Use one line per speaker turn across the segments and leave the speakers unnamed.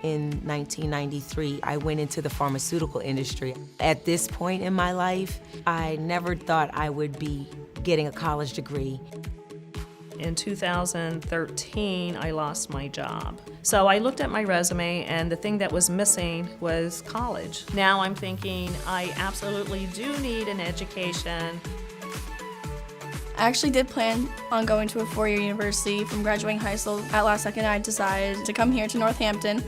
in 1993, I went into the pharmaceutical industry. At this point in my life, I never thought I would be getting a college degree.
In 2013, I lost my job. So I looked at my resume, and the thing that was missing was college. Now I'm thinking I absolutely do need an education.
I actually did plan on going to a four-year university from graduating high school. At last second, I decided to come here to Northampton,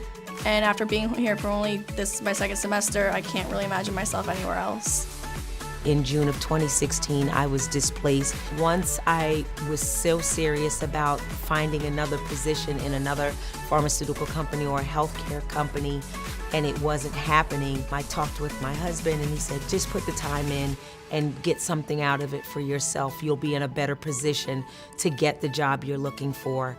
and after being here for only my second semester, I can't really imagine myself anywhere else.
In June of 2016, I was displaced. Once I was so serious about finding another position in another pharmaceutical company or a healthcare company, and it wasn't happening, I talked with my husband and he said, just put the time in and get something out of it for yourself. You'll be in a better position to get the job you're looking for.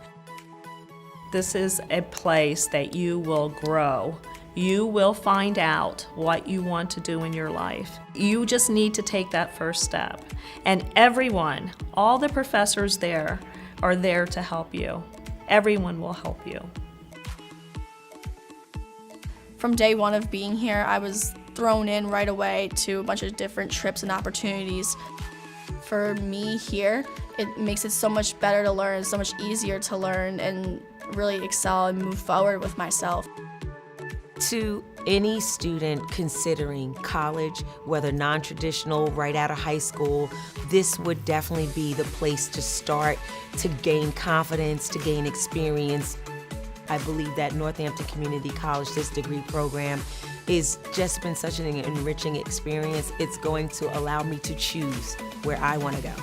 This is a place that you will grow. You will find out what you want to do in your life. You just need to take that first step. And everyone, all the professors there are there to help you. Everyone will help you.
From day one of being here, I was thrown in right away to a bunch of different trips and opportunities. For me here, it makes it so much better to learn, so much easier to learn and really excel and move forward with myself.
To any student considering college, whether non-traditional, right out of high school, this would definitely be the place to start, to gain confidence, to gain experience. I believe that Northampton Community College, this degree program, has just been such an enriching experience. It's going to allow me to choose where I want to go.